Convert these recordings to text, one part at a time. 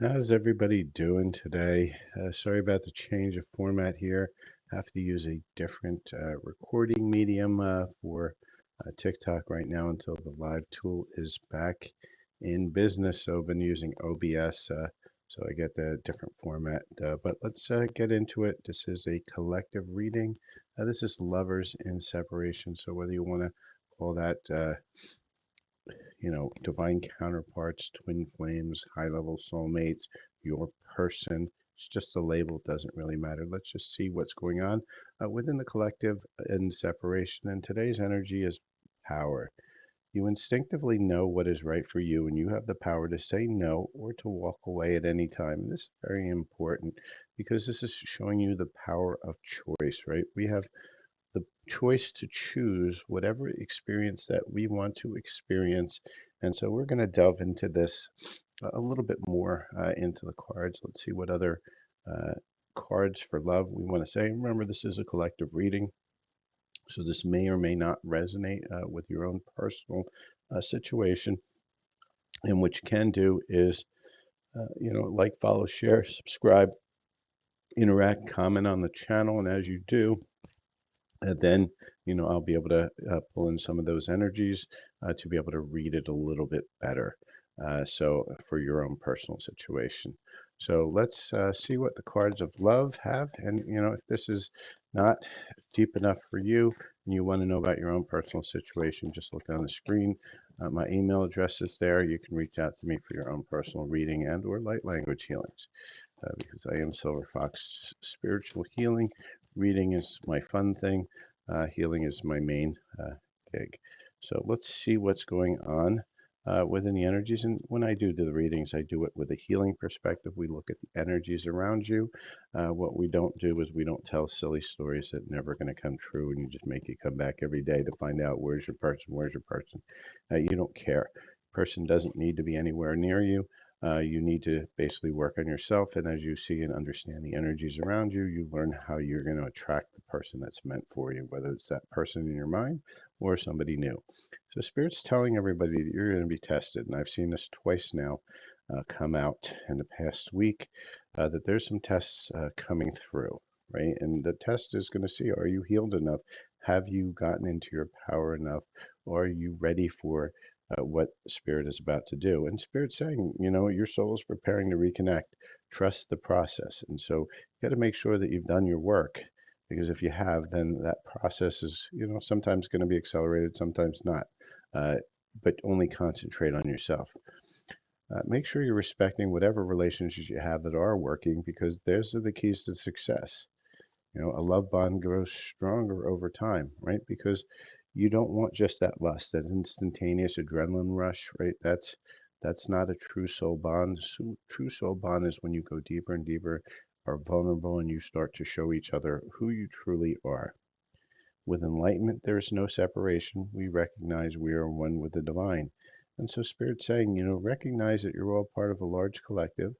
How's everybody doing today? Sorry about the change of format here. Have to use a different recording medium for TikTok right now until the live tool is back in business. So I've been using OBS, so I get the different format. But let's get into it. This is a collective reading. This is lovers in separation. So whether you want to call that divine counterparts, twin flames, high level soulmates, your person. It's just a label, doesn't really matter. Let's just see what's going on within the collective in separation. And today's energy is power. You instinctively know what is right for you, and you have the power to say no or to walk away at any time. And this is very important because this is showing you the power of choice, right? We have the choice to choose whatever experience that we want to experience. And so we're going to delve into this a little bit more into the cards. Let's see what other uh, cards for love we want to say. Remember, this is a collective reading, so this may or may not resonate with your own personal situation. And what you can do is, like, follow, share, subscribe, interact, comment on the channel. And as you do, and then, I'll be able to pull in some of those energies to be able to read it a little bit better. So for your own personal situation. So let's see what the cards of love have. And, if this is not deep enough for you and you want to know about your own personal situation, just look on the screen. My email address is there. You can reach out to me for your own personal reading and or light language healings because I am Silver Fox Spiritual Healing. Reading is my fun thing. Healing is my main gig. So let's see what's going on within the energies. And when I do the readings, I do it with a healing perspective. We look at the energies around you. What we don't do is we don't tell silly stories that are never going to come true, and you just make you come back every day to find out where's your person, where's your person. You don't care. Person doesn't need to be anywhere near you. You need to basically work on yourself. And as you see and understand the energies around you, you learn how you're going to attract the person that's meant for you, whether it's that person in your mind or somebody new. So, Spirit's telling everybody that you're going to be tested. And I've seen this twice now come out in the past week that there's some tests coming through, right? And the test is going to see, are you healed enough? Have you gotten into your power enough? Or are you ready for what Spirit is about to do? And Spirit's saying, your soul is preparing to reconnect. Trust the process. And so you got to make sure that you've done your work, because if you have, then that process is, sometimes going to be accelerated, sometimes not. Uh, but only concentrate on yourself. Make sure you're respecting whatever relationships you have that are working, because those are the keys to success. A love bond grows stronger over time, right? Because you don't want just that lust, that instantaneous adrenaline rush, right? That's not a true soul bond. True soul bond is when you go deeper and deeper, are vulnerable, and you start to show each other who you truly are. With enlightenment, there is no separation. We recognize we are one with the divine. And so Spirit's saying, recognize that you're all part of a large collective.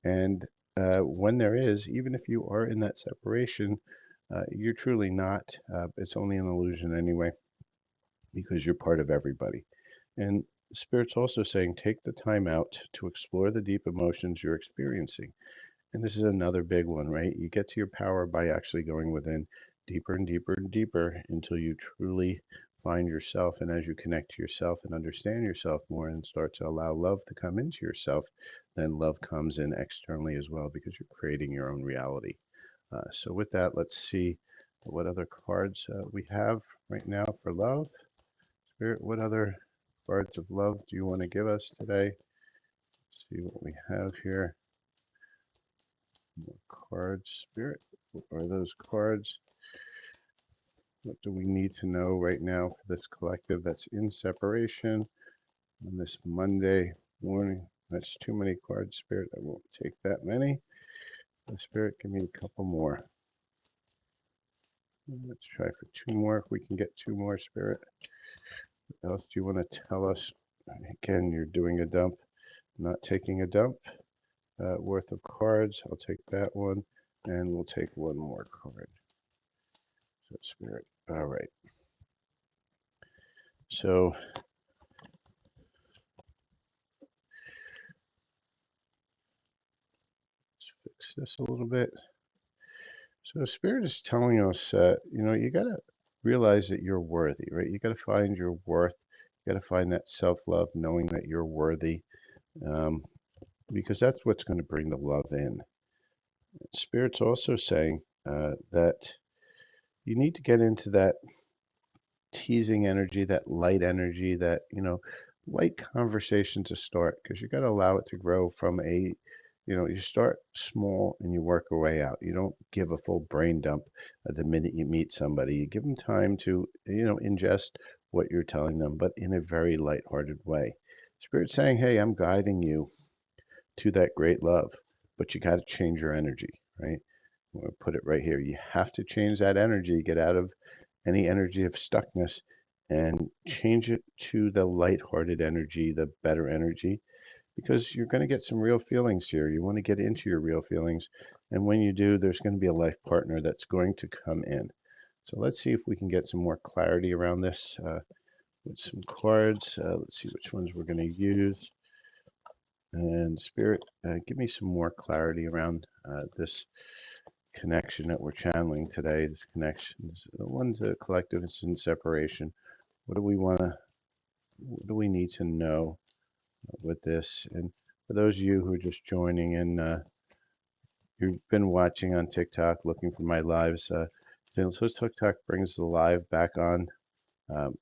And when there is, even if you are in that separation, you're truly not. It's only an illusion anyway, because you're part of everybody. And Spirit's also saying, take the time out to explore the deep emotions you're experiencing. And this is another big one, right? You get to your power by actually going within deeper and deeper and deeper until you truly find yourself. And as you connect to yourself and understand yourself more and start to allow love to come into yourself, then love comes in externally as well, because you're creating your own reality. So with that, let's see what other cards we have right now for love. Spirit, what other cards of love do you want to give us today? Let's see what we have here. More cards. Spirit, what are those cards? What do we need to know right now for this collective that's in separation on this Monday morning? That's too many cards, Spirit. I won't take that many. So Spirit, give me a couple more. Let's try for two more. If we can get two more, Spirit. What else do you want to tell us? Again, you're doing a dump, not taking a dump worth of cards. I'll take that one, and we'll take one more card. So Spirit. All right. So fix this a little bit. So Spirit is telling us, you got to realize that you're worthy, right? You got to find your worth. You got to find that self-love, knowing that you're worthy, um, because that's what's going to bring the love in. Spirit's also saying that you need to get into that teasing energy, that light energy, that, light conversation to start, because you got to allow it to grow from you start small and you work your way out. You don't give a full brain dump the minute you meet somebody. You give them time to, ingest what you're telling them, but in a very lighthearted way. Spirit's saying, hey, I'm guiding you to that great love, but you got to change your energy, right? I'm going to put it right here. You have to change that energy, get out of any energy of stuckness and change it to the lighthearted energy, the better energy, because you're going to get some real feelings here. You want to get into your real feelings. And when you do, there's going to be a life partner that's going to come in. So let's see if we can get some more clarity around this with some cards. Let's see which ones we're going to use. And Spirit, give me some more clarity around this connection that we're channeling today. This connection, the one's a collective, it's in separation. What do we need to know with this? And for those of you who are just joining in, you've been watching on TikTok, looking for my lives. So TikTok brings the live back on. Um,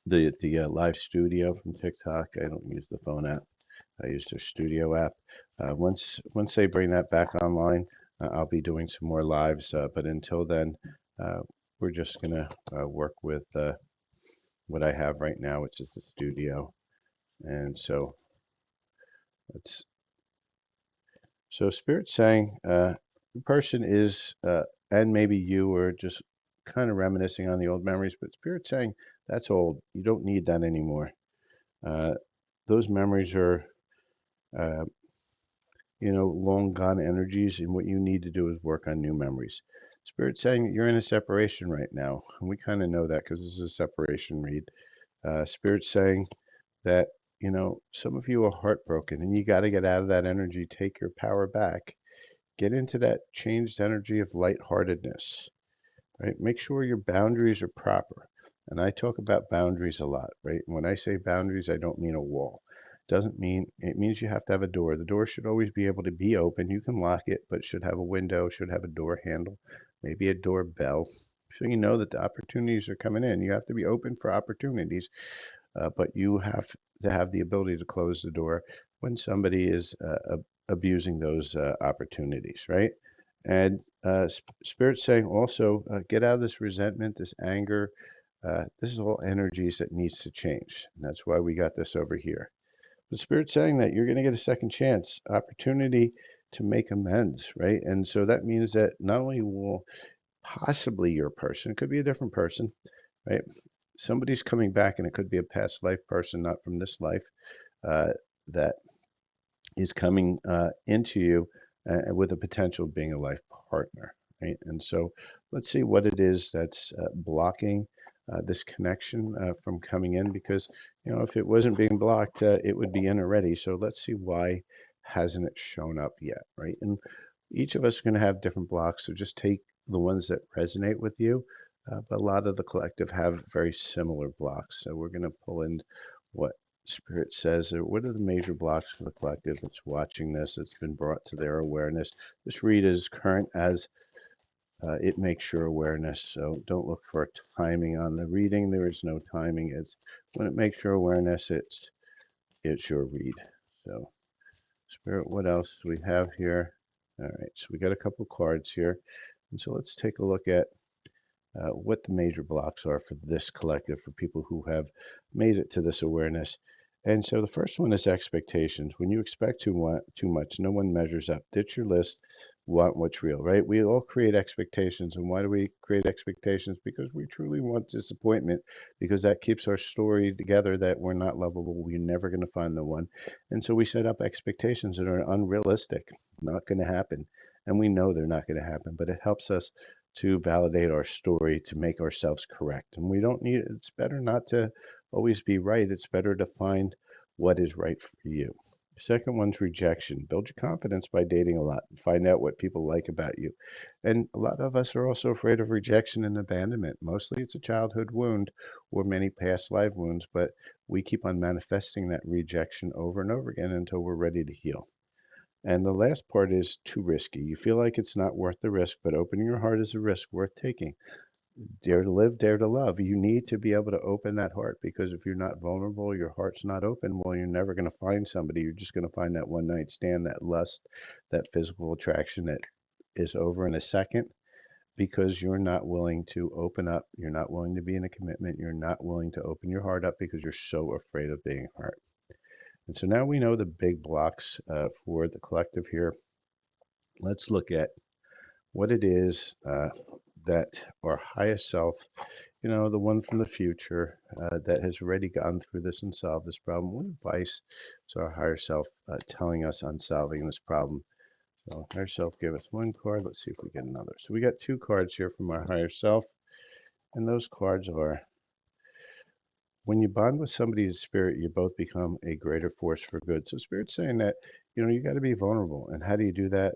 the live studio from TikTok. I don't use the phone app. I use their studio app. Once they bring that back online, I'll be doing some more lives. But until then, uh, we're just gonna work with what I have right now, which is the studio. And let's. So Spirit saying, the person is, and maybe you are just kind of reminiscing on the old memories, but Spirit saying that's old. You don't need that anymore. Uh, those memories are uh, long gone energies, and what you need to do is work on new memories. Spirit's saying that you're in a separation right now, and we kind of know that because this is a separation read. Spirit's saying that, some of you are heartbroken, and you got to get out of that energy, take your power back, get into that changed energy of lightheartedness, right? Make sure your boundaries are proper. And I talk about boundaries a lot, right? When I say boundaries, I don't mean a wall. Doesn't mean it means you have to have a door. The door should always be able to be open. You can lock it, but it should have a window, should have a door handle, maybe a doorbell. So you know that the opportunities are coming in. You have to be open for opportunities, but you have to have the ability to close the door when somebody is abusing those opportunities, right? And Spirit's saying also, get out of this resentment, this anger. This is all energies that needs to change. And that's why we got this over here. But Spirit's saying that you're going to get a second chance, opportunity to make amends, right? And so that means that not only will possibly your person, it could be a different person, right? Somebody's coming back, and it could be a past life person, not from this life, uh, that is coming into you with the potential of being a life partner, right? And so let's see what it is that's blocking this connection from coming in, because, if it wasn't being blocked, it would be in already. So let's see why hasn't it shown up yet, right? And each of us are going to have different blocks, so just take the ones that resonate with you. But a lot of the collective have very similar blocks. So we're going to pull in what Spirit says, what are the major blocks for the collective that's watching this, that's been brought to their awareness. This read is current as it makes your awareness. So don't look for timing on the reading. There is no timing. It's when it makes your awareness, it's your read. So Spirit, what else do we have here? All right, so we got a couple cards here. And so let's take a look at what the major blocks are for this collective, for people who have made it to this awareness. And so the first one is expectations. When you expect too much, no one measures up. Ditch your list, want what's real, right? We all create expectations. And why do we create expectations? Because we truly want disappointment, because that keeps our story together that we're not lovable. We're never going to find the one. And so we set up expectations that are unrealistic, not going to happen. And we know they're not going to happen, but it helps us to validate our story, to make ourselves correct. And we don't need, it's better not to always be right. It's better to find what is right for you. Second one's rejection. Build your confidence by dating a lot and find out what people like about you. And a lot of us are also afraid of rejection and abandonment. Mostly it's a childhood wound or many past life wounds, but we keep on manifesting that rejection over and over again until we're ready to heal. And the last part is too risky. You feel like it's not worth the risk, but opening your heart is a risk worth taking. Dare to live, dare to love. You need to be able to open that heart, because if you're not vulnerable, your heart's not open, well, you're never going to find somebody. You're just going to find that one night stand, that lust, that physical attraction that is over in a second, because you're not willing to open up. You're not willing to be in a commitment. You're not willing to open your heart up because you're so afraid of being hurt. And so now we know the big blocks for the collective here. Let's look at what it is that our highest self, the one from the future that has already gone through this and solved this problem. What advice is our higher self telling us on solving this problem? So higher self gave us one card. Let's see if we get another. So we got two cards here from our higher self. And those cards are, when you bond with somebody's spirit, you both become a greater force for good. So Spirit's saying that, you got to be vulnerable. And how do you do that?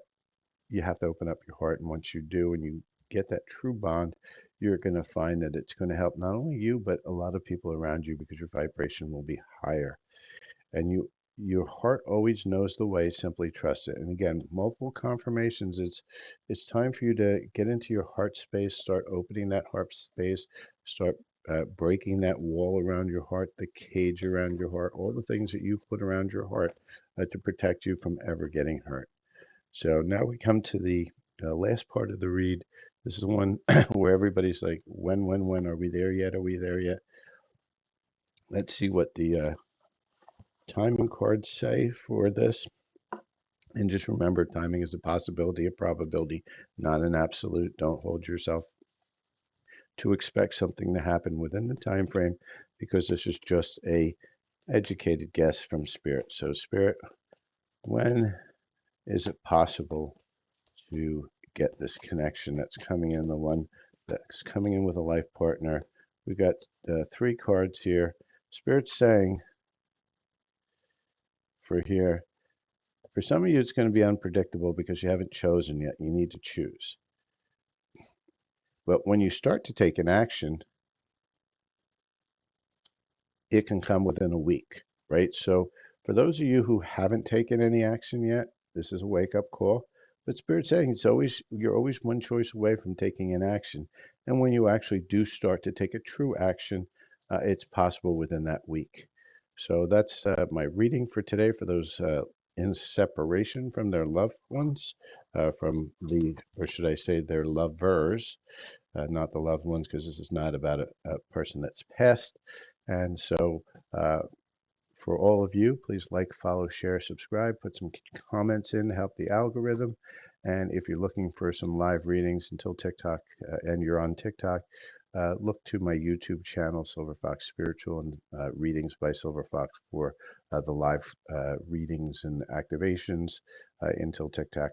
You have to open up your heart. And once you do, and you get that true bond, you're going to find that it's going to help not only you, but a lot of people around you, because your vibration will be higher. And your heart always knows the way. Simply trust it. And again, multiple confirmations. It's time for you to get into your heart space, start opening that heart space, start breaking that wall around your heart, the cage around your heart, all the things that you put around your heart to protect you from ever getting hurt. So now we come to the last part of the read. This is the one where everybody's like, when? Are we there yet? Are we there yet? Let's see what the timing cards say for this. And just remember, timing is a possibility, a probability, not an absolute. Don't hold yourself to expect something to happen within the time frame, because this is just a educated guess from Spirit. So Spirit, when is it possible to get this connection that's coming in, the one that's coming in with a life partner? We got three cards here. Spirit's saying for here, for some of you, it's going to be unpredictable because you haven't chosen yet. You need to choose. But when you start to take an action, it can come within a week, right? So for those of you who haven't taken any action yet, this is a wake-up call. But Spirit's saying you're always one choice away from taking an action. And when you actually do start to take a true action, it's possible within that week. So that's my reading for today for those in separation from their loved ones, or should I say their lovers, not the loved ones, because this is not about a person that's passed. And so for all of you, please like, follow, share, subscribe, put some comments in to help the algorithm. And if you're looking for some live readings until TikTok, and you're on TikTok, look to my YouTube channel, Silver Fox Spiritual, and Readings by Silver Fox for the live readings and activations until TikTok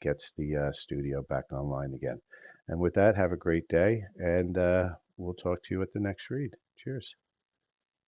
gets the studio back online again. And with that, have a great day, and we'll talk to you at the next read. Cheers.